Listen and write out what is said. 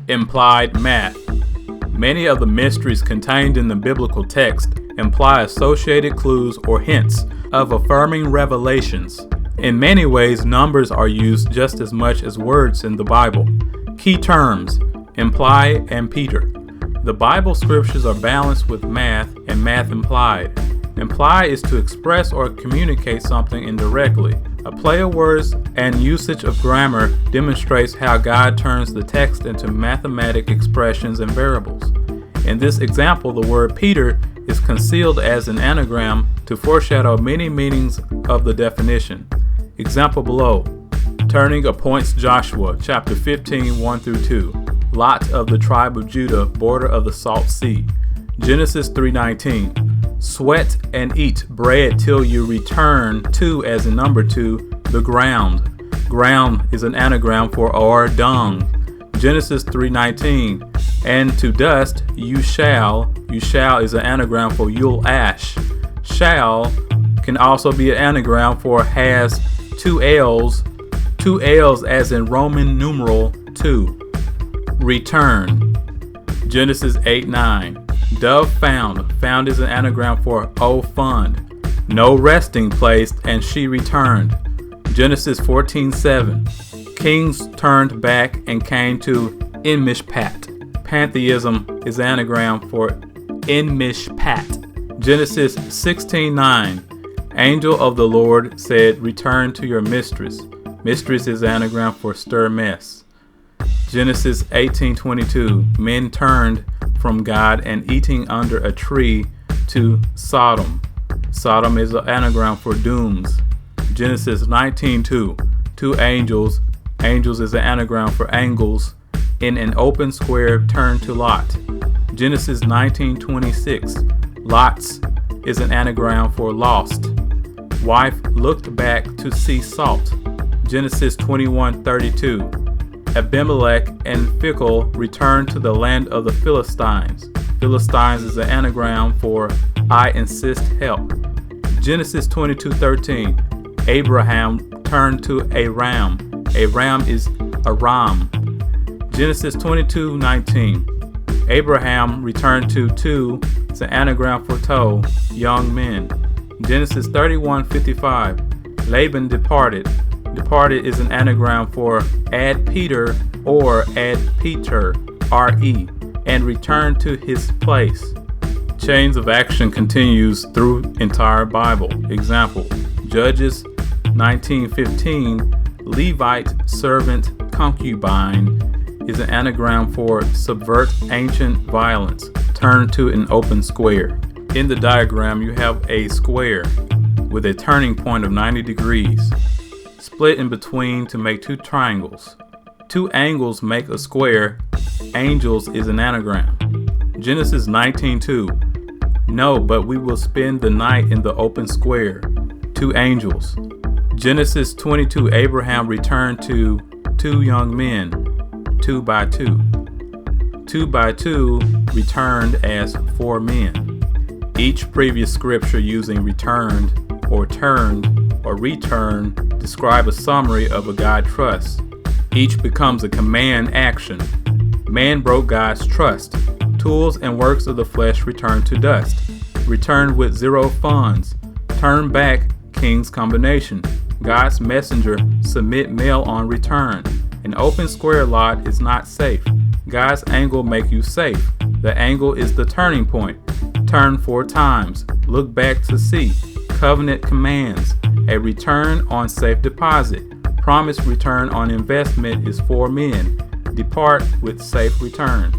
Implied math. Many of the mysteries contained in the biblical text imply associated clues or hints of affirming revelations. In many ways, numbers are used just as much as words in the Bible. Key terms: imply and Peter. The Bible scriptures are balanced with math and math implied. Imply is to express or communicate something indirectly. A play of words and usage of grammar demonstrates how God turns the text into mathematic expressions and variables. In this example, the word Peter is concealed as an anagram to foreshadow many meanings of the definition. Example below. Turning appoints Joshua, chapter 15, 1 through 2. Lot of the tribe of Judah, border of the Salt Sea. Genesis 3:19. Sweat and eat bread till you return to, as in number 2, the ground. Ground is an anagram for or dung. Genesis 3:19. And to dust you shall. You shall is an anagram for you'll ash. Shall can also be an anagram for has two L's. Two L's as in Roman numeral 2. Return. Genesis 8:9. Dove found. Found is an anagram for O fund. No resting place, and she returned. Genesis 14:7. Kings turned back and came to En-Mishpat. Pantheism is anagram for En-Mishpat. Genesis 16:9. Angel of the Lord said, return to your mistress. Mistress is anagram for stir mess. Genesis 18:22. Men turned from God and eating under a tree to Sodom. Sodom is an anagram for dooms. Genesis 19:2. Two angels. Angels is an anagram for angles. In an open square turned to Lot. Genesis 19:26. Lots is an anagram for lost. Wife looked back to see salt. Genesis 21:32. Abimelech and Phicol returned to the land of the Philistines. Philistines is an anagram for I insist help. Genesis 22:13. Abraham turned to Aram. Aram is Aram. Genesis 22:19. Abraham returned to two. It's an anagram for toe, young men. Genesis 31:55. Laban departed. Departed is an anagram for add Peter or add Peter, R-E, and return to his place. Chains of action continues through entire Bible. Example, Judges 19:15. Levite servant concubine is an anagram for subvert ancient violence, turn to an open square. In the diagram, you have a square with a turning point of 90 degrees. Split in between to make two triangles. Two angles make a square. Angels is an anagram. Genesis 19:2. No, but we will spend the night in the open square. Two angels. Genesis 22. Abraham returned to two young men. 2 by 2. 2 by 2 returned as 4 men. Each previous scripture using returned or turned or return describe a summary of a God trust. Each becomes a command action. Man broke God's trust. Tools and works of the flesh returned to dust. Returned with 0 funds. Turn back, king's combination. God's messenger submit mail on return. An open square lot is not safe. God's angle make you safe. The angle is the turning point. Turn 4 times. Look back to see. Covenant commands. A return on safe deposit. Promised return on investment is 4 men. Depart with safe return.